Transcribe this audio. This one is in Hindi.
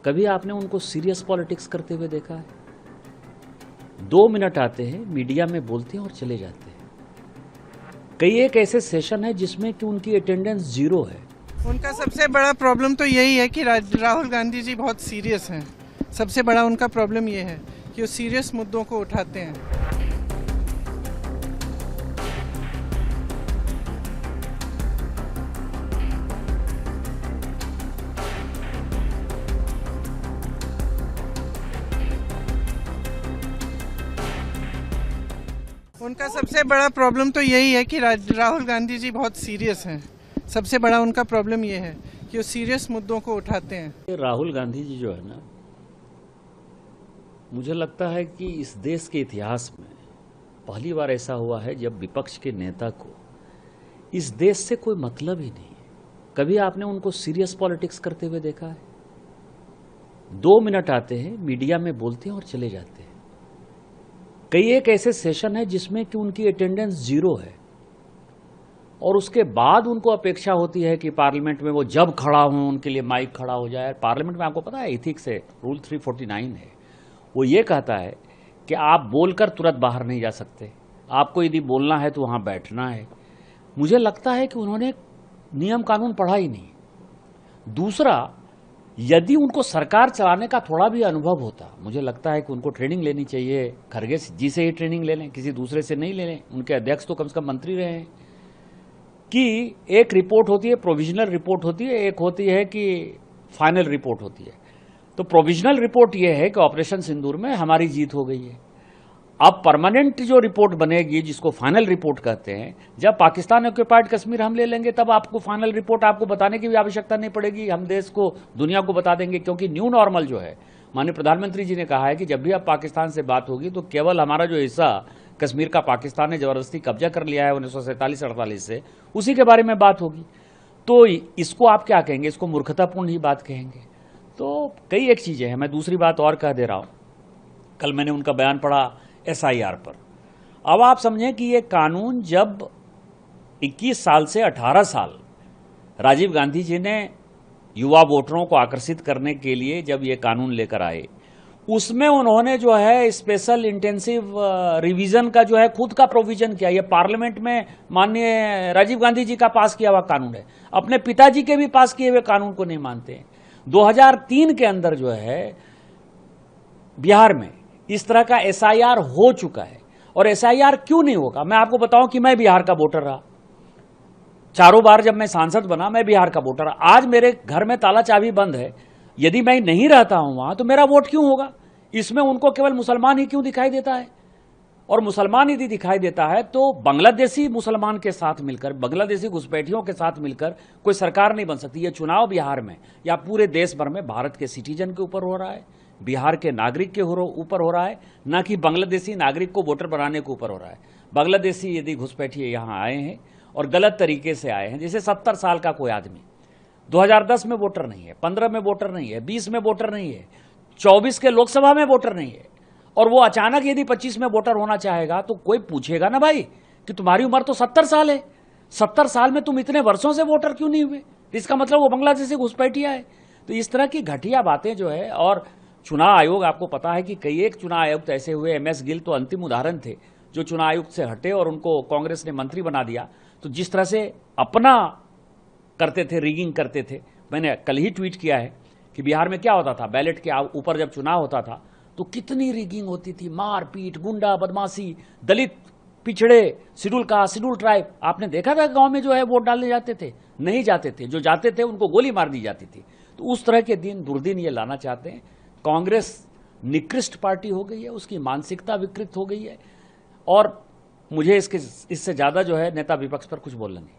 कभी आपने उनको सीरियस पॉलिटिक्स करते हुए देखा है? 2 मिनट आते हैं, मीडिया में बोलते हैं और चले जाते हैं। कई एक ऐसे सेशन है जिसमें कि उनकी अटेंडेंस 0 है। उनका सबसे बड़ा प्रॉब्लम तो यही है कि राहुल गांधी जी बहुत सीरियस हैं। सबसे बड़ा उनका प्रॉब्लम ये है कि वो सीरियस मुद्दों को उठाते हैं। उनका सबसे बड़ा प्रॉब्लम तो यही है कि राहुल गांधी जी बहुत सीरियस हैं। सबसे बड़ा उनका प्रॉब्लम ये है कि वो सीरियस मुद्दों को उठाते हैं। राहुल गांधी जी जो है ना, मुझे लगता है कि इस देश के इतिहास में पहली बार ऐसा हुआ है जब विपक्ष के नेता को इस देश से कोई मतलब ही नहीं है। कभी आपने उनको सीरियस पॉलिटिक्स करते हुए देखा है? 2 मिनट आते हैं, मीडिया में बोलते हैं और चले जाते हैं। कई एक ऐसे सेशन है जिसमें कि उनकी अटेंडेंस 0 है और उसके बाद उनको अपेक्षा होती है कि पार्लियामेंट में वो जब खड़ा हो उनके लिए माइक खड़ा हो जाए। पार्लियामेंट में आपको पता है एथिक्स है, रूल 349 है। वो ये कहता है कि आप बोलकर तुरंत बाहर नहीं जा सकते, आपको यदि बोलना है तो वहां बैठना है। मुझे लगता है कि उन्होंने नियम कानून पढ़ा ही नहीं। दूसरा, यदि उनको सरकार चलाने का थोड़ा भी अनुभव होता, मुझे लगता है कि उनको ट्रेनिंग लेनी चाहिए। खरगे जी से ही ट्रेनिंग ले लें, किसी दूसरे से नहीं ले लें। उनके अध्यक्ष तो कम से कम मंत्री रहे हैं। कि एक रिपोर्ट होती है, प्रोविजनल रिपोर्ट होती है, एक होती है कि फाइनल रिपोर्ट होती है। तो प्रोविजनल रिपोर्ट यह है कि ऑपरेशन सिंदूर में हमारी जीत हो गई है। अब परमानेंट जो रिपोर्ट बनेगी, जिसको फाइनल रिपोर्ट कहते हैं, जब पाकिस्तान ऑक्युपाइड कश्मीर हम ले लेंगे तब आपको फाइनल रिपोर्ट आपको बताने की भी आवश्यकता नहीं पड़ेगी। हम देश को, दुनिया को बता देंगे। क्योंकि न्यू नॉर्मल जो है, माननीय प्रधानमंत्री जी ने कहा है कि जब भी अब पाकिस्तान से बात होगी तो केवल हमारा जो हिस्सा कश्मीर का पाकिस्तान ने जबरदस्ती कब्जा कर लिया है 1947-48 से, उसी के बारे में बात होगी। तो इसको आप क्या कहेंगे? इसको मूर्खतापूर्ण ही बात कहेंगे। तो कई एक चीजें हैं। मैं दूसरी बात और कह दे रहा हूं, कल मैंने उनका बयान पढ़ा SIR पर। अब आप समझें कि ये कानून जब 21 साल से 18 साल राजीव गांधी जी ने युवा वोटरों को आकर्षित करने के लिए जब ये कानून लेकर आए, उसमें उन्होंने जो है स्पेशल इंटेंसिव रिवीजन का जो है खुद का प्रोविजन किया। ये पार्लियामेंट में माननीय राजीव गांधी जी का पास किया हुआ कानून है। अपने पिताजी के भी पास किए हुए कानून को नहीं मानते हैं। 2003 के अंदर जो है बिहार में इस तरह का SIR हो चुका है। और SIR क्यों नहीं होगा? मैं आपको बताऊं कि मैं बिहार का वोटर रहा। 4 बार जब मैं सांसद बना, मैं बिहार का वोटर रहा। आज मेरे घर में ताला चाबी बंद है, यदि मैं नहीं रहता हूं वहां तो मेरा वोट क्यों होगा? इसमें उनको केवल मुसलमान ही क्यों दिखाई देता है? और मुसलमान यदि दिखाई देता है तो बांग्लादेशी मुसलमान के साथ मिलकर, बांग्लादेशी घुसपैठियों के साथ मिलकर कोई सरकार नहीं बन सकती। यह चुनाव बिहार में या पूरे देश भर में भारत के सिटीजन के ऊपर हो रहा है, बिहार के नागरिक के ऊपर हो रहा है, ना कि बांग्लादेशी नागरिक को वोटर बनाने के ऊपर हो रहा है। बांग्लादेशी यदि घुसपैठिए यहां आए हैं और गलत तरीके से आए हैं, जैसे 70 साल का कोई आदमी 2010 में वोटर नहीं है, 15 में वोटर नहीं है, 20 में वोटर नहीं है, 24 के लोकसभा में वोटर नहीं है, और वो अचानक यदि 25 में वोटर होना चाहेगा तो कोई पूछेगा ना भाई कि तुम्हारी उम्र तो 70 साल है, 70 साल में तुम इतने वर्षों से वोटर क्यों नहीं हुए? इसका मतलब वो बांग्लादेशी घुसपैठिया है। तो इस तरह की घटिया बातें जो है। और चुनाव आयोग, आपको पता है कि कई एक चुनाव आयुक्त ऐसे हुए, MS गिल तो अंतिम उदाहरण थे, जो चुनाव आयुक्त से हटे और उनको कांग्रेस ने मंत्री बना दिया। तो जिस तरह से अपना करते थे, रिगिंग करते थे। मैंने कल ही ट्वीट किया है कि बिहार में क्या होता था, बैलेट के ऊपर जब चुनाव होता था तो कितनी रिगिंग होती थी, मारपीट, गुंडा बदमाशी, दलित, पिछड़े, शेड्यूल कास्ट, शेड्यूल ट्राइब। आपने देखा था गांव में जो है वोट डालने जाते थे? नहीं जाते थे। जो जाते थे उनको गोली मार दी जाती थी। तो उस तरह के दिन, दुर्दिन ये लाना चाहते हैं। कांग्रेस निकृष्ट पार्टी हो गई है, उसकी मानसिकता विकृत हो गई है। और मुझे इससे ज्यादा जो है नेता विपक्ष पर कुछ बोलना नहीं।